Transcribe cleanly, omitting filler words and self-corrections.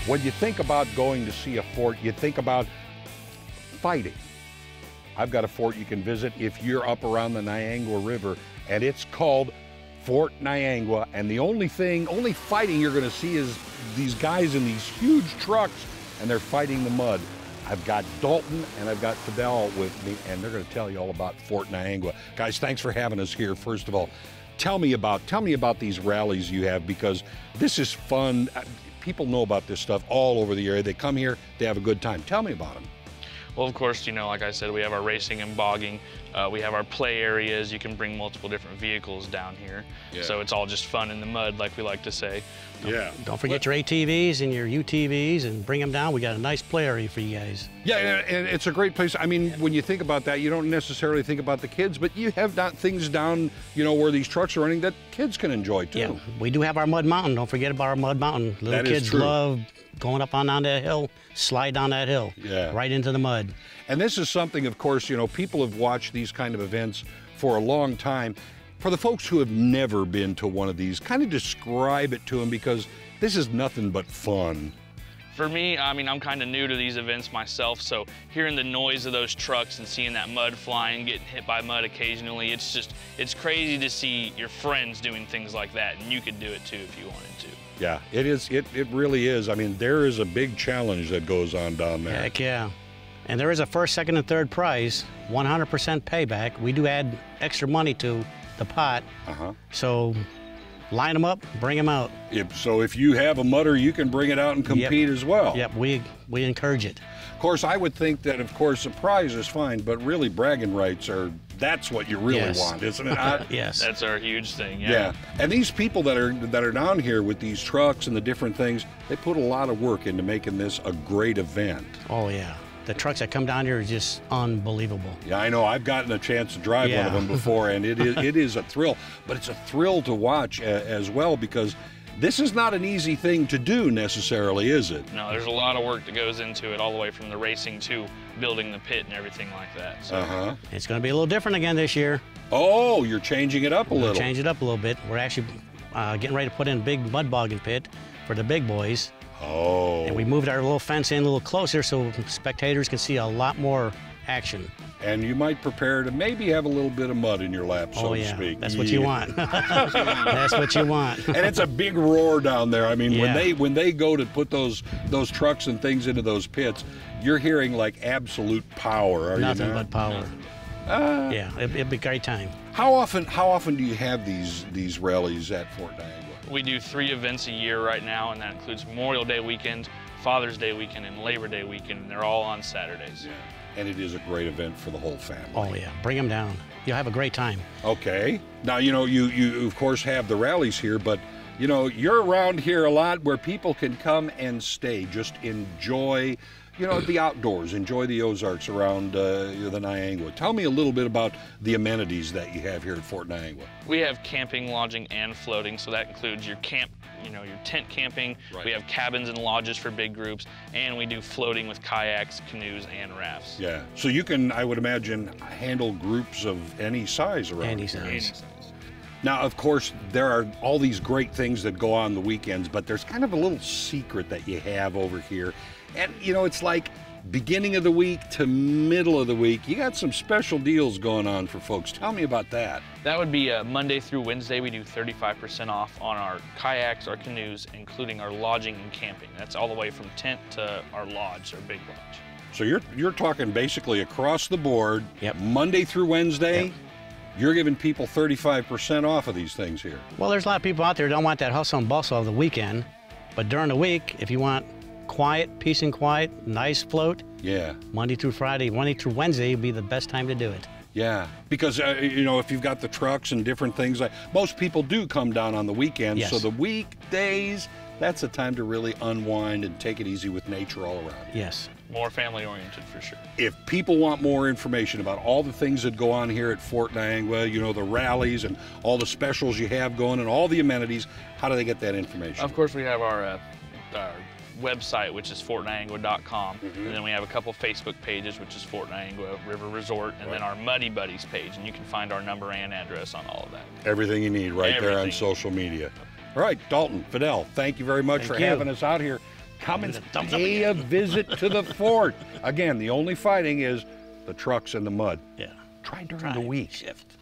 When you think about going to see a fort, you think about fighting. I've got a fort you can visit if you're up around the Niangua River, and it's called Fort Niangua. And the only fighting you're going to see is these guys in these huge trucks, and they're fighting the mud. I've got Dalton and I've got Fidel with me, and they're going to tell you all about Fort Niangua. Guys, thanks for having us here. First of all, tell me about these rallies you have, because this is fun. People know about this stuff all over the area. They come here, they have a good time. Tell me about them. Well, of course, you know, like I said, we have our racing and bogging. We have our play areas. You can bring multiple different vehicles down here. Yeah. So it's all just fun in the mud, like we like to say. Yeah. Don't forget your ATVs and your UTVs and bring them down. We got a nice play area for you guys. Yeah, and it's a great place. I mean, when you think about that, you don't necessarily think about the kids, but you have things down, you know, where these trucks are running that kids can enjoy too. Yeah, we do have our mud mountain. Don't forget about our mud mountain. Little kids love going up on down that hill, slide down that hill, right into the mud. And this is something, of course, you know, people have watched these kind of events for a long time. For the folks who have never been to one of these, kind of describe it to them, because this is nothing but fun. For me, I mean, I'm kind of new to these events myself, so hearing the noise of those trucks and seeing that mud flying, getting hit by mud occasionally, it's crazy to see your friends doing things like that, and you could do it too if you wanted to. Yeah, it is. It really is. I mean, there is a big challenge that goes on down there. Heck yeah. And there is a first, second, and third prize, 100% payback. We do add extra money to the pot. So line them up, bring them out. So if you have a mudder, you can bring it out and compete as well. Yep, we encourage it. Of course, I would think that, of course, a prize is fine, but really bragging rights that's what you really want, isn't it? Yes. That's our huge thing, yeah. And these people that are down here with these trucks and the different things, they put a lot of work into making this a great event. Oh, yeah. The trucks that come down here are just unbelievable. Yeah, I know. I've gotten a chance to drive one of them before, and it is a thrill. But it's a thrill to watch as well, because this is not an easy thing to do necessarily, is it? No, there's a lot of work that goes into it, all the way from the racing to building the pit and everything like that. So. It's going to be a little different again this year. Oh, you're changing it up a little. Change it up a little bit. We're actually getting ready to put in a big mud bogging pit for the big boys. Oh. And we moved our little fence in a little closer so spectators can see a lot more action. And you might prepare to maybe have a little bit of mud in your lap, so to speak. That's what you want. That's what you want. And it's a big roar down there. I mean, when they go to put those trucks and things into those pits, you're hearing like absolute power, are Nothing you not? but power. Yeah, it'd be a great time. How often do you have these rallies at Fort Niangua? We do 3 events a year right now, and that includes Memorial Day weekend, Father's Day weekend, and Labor Day weekend, and they're all on Saturdays. Yeah. And it is a great event for the whole family. Oh yeah, bring them down. You'll have a great time. Okay. Now, you know, you of course have the rallies here, but you know, you're around here a lot where people can come and stay, just enjoy, you know, the outdoors, enjoy the Ozarks around the Niangua. Tell me a little bit about the amenities that you have here at Fort Niangua. We have camping, lodging, and floating, so that includes your camp, you know, your tent camping. We have cabins and lodges for big groups, and we do floating with kayaks, canoes, and rafts. Yeah, so you can, I would imagine, handle groups of any size around Any here. size. Any size. Now, of course, there are all these great things that go on the weekends, but there's kind of a little secret that you have over here. And, you know, it's like beginning of the week to middle of the week, you got some special deals going on for folks. Tell me about that. That would be Monday through Wednesday. We do 35% off on our kayaks, our canoes, including our lodging and camping. That's all the way from tent to our lodge, our big lodge. So you're talking basically across the board, Monday through Wednesday, you're giving people 35% off of these things here. Well, there's a lot of people out there who don't want that hustle and bustle of the weekend, but during the week, if you want quiet, peace and quiet, nice float, Monday through Friday, Monday through Wednesday would be the best time to do it. Yeah, because, you know, if you've got the trucks and different things, like most people do come down on the weekends, so the weekdays, that's a time to really unwind and take it easy with nature all around. Yes. More family-oriented for sure. If people want more information about all the things that go on here at Fort Niangua, you know, the rallies and all the specials you have going and all the amenities, how do they get that information? Of course, we have our website, which is fortniangua.com, and then we have a couple Facebook pages, which is Fort Niangua River Resort, and then our Muddy Buddies page, and you can find our number and address on all of that. Everything you need there on social media. All right, Dalton, Fidel, thank you very much for having us out here. Come and pay a visit to the fort. Again, the only fighting is the trucks and the mud. Yeah. Try during the week. Shift.